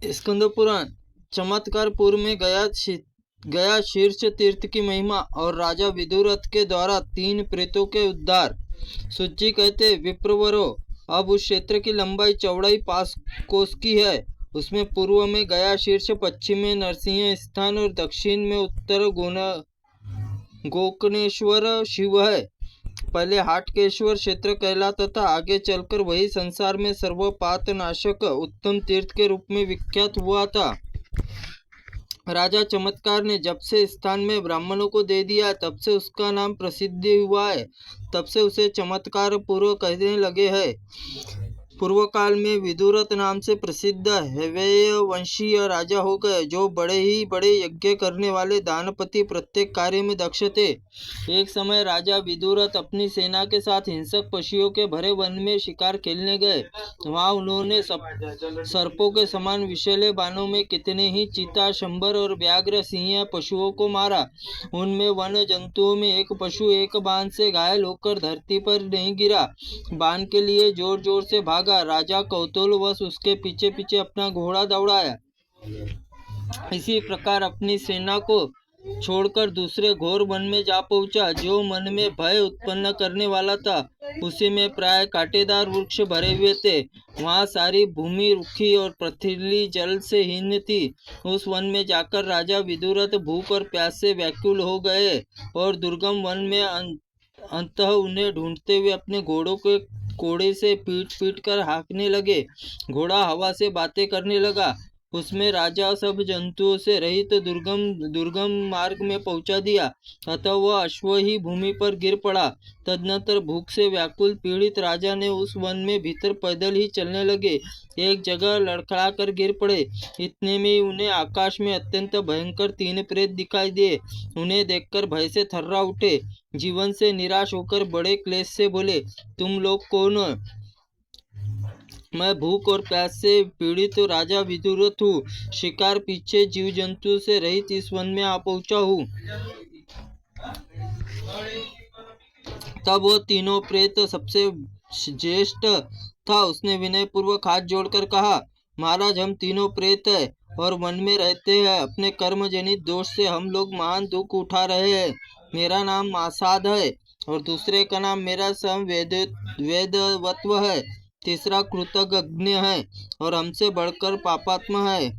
स्कंद पुराण। चमत्कार पूर्व में गया शीर्ष तीर्थ की महिमा और राजा विदुरथ के द्वारा 3 प्रेतों के उद्धार। सुज्जी कहते, विप्रवरो, अब उस क्षेत्र की लंबाई चौड़ाई 5 कोस की है। उसमें पूर्व में गया शीर्ष, पश्चिम में नरसिंह स्थान और दक्षिण में उत्तर गोकर्णेश्वर शिव है। पहले हाटकेश्वर क्षेत्र कहलाता था, आगे चलकर वही संसार में सर्वपात नाशक उत्तम तीर्थ के रूप में विख्यात हुआ था। राजा चमत्कार ने जब से स्थान में ब्राह्मणों को दे दिया, तब से उसका नाम प्रसिद्ध हुआ है। तब से उसे चमत्कार पूर्व कहने लगे हैं। पूर्व काल में विदुरथ नाम से प्रसिद्ध हैवय वंशीय राजा हो गए, जो बड़े ही बड़े यज्ञ करने वाले दानपति, प्रत्येक कार्य में दक्ष थे। एक समय राजा विदुरथ अपनी सेना के साथ हिंसक पशुओं के भरे वन में शिकार खेलने गए। वहां उन्होंने सर्पों के समान विषैले बाणों में कितने ही चीता, शंबर और व्याघ्र, सिंह पशुओं को मारा। उनमें वन जंतुओं में एक पशु एक बाण से घायल होकर धरती पर नहीं गिरा। बाण के लिए जोर जोर से भागा। राजा कौतूहलवश उसके पीछे पीछे अपना घोड़ा दौड़ाया। इसी प्रकार अपनी सेना को छोड़कर दूसरे घोर वन में जा पहुंचा, जो मन में भय उत्पन्न करने वाला था। उसी में प्राय कांटेदार वृक्ष भरे हुए थे। वहां सारी भूमि रूखी और पथरीली, जल से हीन थी। उस वन में जाकर राजा विदुरथ भूख और प्यास से व्याकुल हो गए और दुर्गम वन में अंततः उन्हें ढूंढते हुए अपने घोड़ों के कोड़े से पीट पीट कर हाँकने लगे। घोड़ा हवा से बातें करने लगा। उसमें राजा सब जंतुओं से रहित दुर्गम मार्ग में पहुंचा दिया। अतः वह अश्व ही भूमि पर गिर पड़ा। तदनंतर भूख से व्याकुल पीड़ित राजा ने उस वन में भीतर पैदल ही चलने लगे। एक जगह लड़खड़ा कर गिर पड़े। इतने में उन्हें आकाश में अत्यंत भयंकर 3 प्रेत दिखाई दिए। उन्हें देखकर भय से थर्रा उठे। जीवन से निराश होकर बड़े क्लेश से बोले, तुम लोग कौन हो? मैं भूख और प्यास से पीड़ित राजा विदुरथ हूँ। शिकार पीछे जीव जंतु से रहित इस वन में आ पहुंचा हूँ। तब वो तीनों प्रेत सबसे ज्येष्ठ था। उसने विनय पूर्वक हाथ जोड़कर कहा, महाराज, हम तीनों प्रेत हैं और वन में रहते हैं। अपने कर्म जनित दोष से हम लोग महान दुख उठा रहे हैं। मेरा नाम मासाद है और दूसरे का नाम मेरा सम वेदवत्व है। तीसरा कृतघ्न है और हमसे बढ़कर पापात्मा है।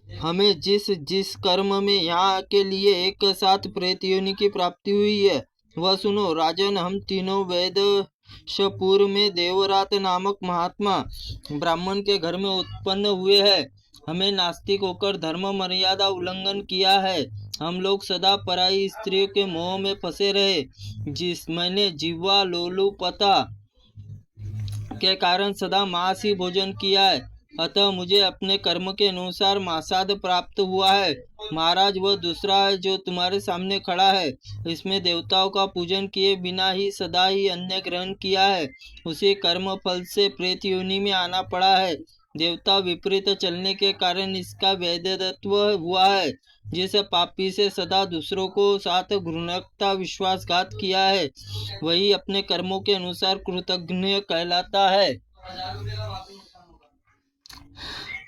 हमें जिस कर्म में यहाँ के लिए एक साथ प्रेत योनि की प्राप्ति हुई है, वह सुनो। राजन, हम तीनों वेदशपुर में देवरात नामक महात्मा ब्राह्मण के घर में उत्पन्न हुए हैं। हमें नास्तिक होकर धर्म मर्यादा उल्लंघन किया है। हम लोग सदा पराई स्त्रियों के मोह में फंसे रहे। मैंने जीवा लोलुपता के कारण सदा मांस ही भोजन किया है। अतः मुझे अपने कर्म के अनुसार मासाद प्राप्त हुआ है। महाराज, वह दूसरा है जो तुम्हारे सामने खड़ा है। इसमें देवताओं का पूजन किए बिना ही सदा ही अन्न ग्रहण किया है। उसी कर्म फल से प्रेत योनि में आना पड़ा है। देवता विपरीत चलने के कारण इसका वैधत्व हुआ है। जिस पापी से सदा दूसरों को साथ घृणता विश्वासघात किया है, वही अपने कर्मों के अनुसार कृतघ्न कहलाता है।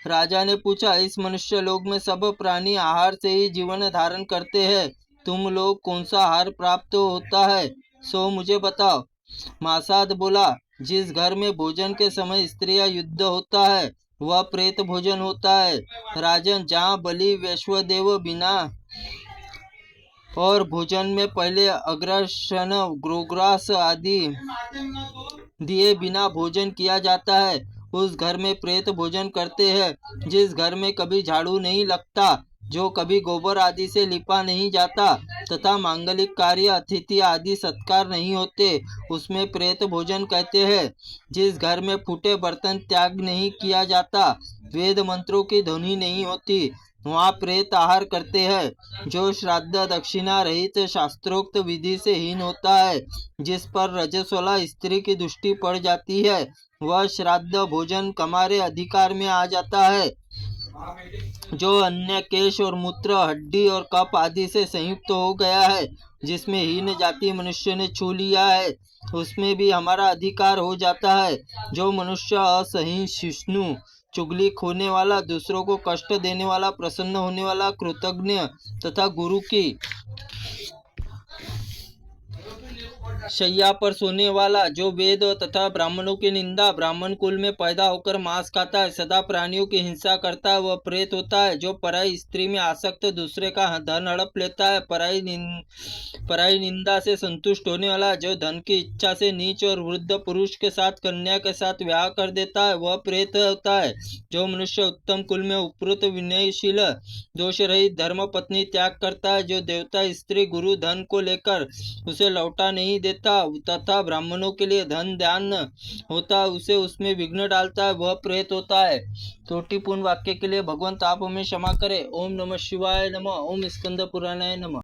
राजा ने पूछा, इस मनुष्य लोक में सब प्राणी आहार से ही जीवन धारण करते हैं। तुम लोग कौन सा आहार प्राप्त होता है, सो मुझे बताओ। मासाद बोला, जिस घर में भोजन के समय स्त्रियां युद्ध होता है, वह प्रेत भोजन होता है। राजन, जहाँ बलि वैश्वदेव बिना और भोजन में पहले अग्रासन, गोग्रास आदि दिए बिना भोजन किया जाता है, उस घर में प्रेत भोजन करते हैं। जिस घर में कभी झाड़ू नहीं लगता, जो कभी गोबर आदि से लिपा नहीं जाता तथा मांगलिक कार्य, अतिथि आदि सत्कार नहीं होते, उसमें प्रेत भोजन कहते हैं। जिस घर में फूटे बर्तन त्याग नहीं किया जाता, वेद मंत्रों की ध्वनि नहीं होती, वहाँ प्रेत आहार करते हैं। जो श्राद्ध दक्षिणा रहित शास्त्रोक्त विधि से हीन होता है, जिस पर रजस्वला स्त्री की दृष्टि पड़ जाती है, वह श्राद्ध भोजन कमारे अधिकार में आ जाता है। जो अन्य केश और मूत्र, हड्डी और कप आदि से संयुक्त हो गया है, जिसमें हीन जाति मनुष्य ने छू लिया है, उसमें भी हमारा अधिकार हो जाता है। जो मनुष्य असहिष्णु चुगली खोने वाला, दूसरों को कष्ट देने वाला, प्रसन्न होने वाला, कृतज्ञ तथा गुरु की शैया पर सोने वाला, जो वेद तथा ब्राह्मणों की निंदा, ब्राह्मण कुल में पैदा होकर मांस खाता है, सदा प्राणियों की हिंसा करता है, वह प्रेत होता है। जो पराई स्त्री में आसक्त, दूसरे का धन हड़प लेता है, पराई निंदा से संतुष्ट होने वाला, जो धन की इच्छा से नीच और वृद्ध पुरुष के साथ, कन्या के साथ विवाह कर देता है, वह प्रेत होता है। जो मनुष्य उत्तम कुल में उपृत, विनयशील, दोष रहित धर्म पत्नी त्याग करता है, जो देवता, स्त्री, गुरु धन को लेकर उसे लौटा नहीं देता तथा ब्राह्मणों के लिए धन दान होता है, उसे उसमें विघ्न डालता है, वह प्रेत होता है। त्रुटिपूर्ण वाक्य के लिए भगवंत आप हमें क्षमा करें। ओम नमः शिवाय नमः। ओम स्कंद पुराणाय नमः।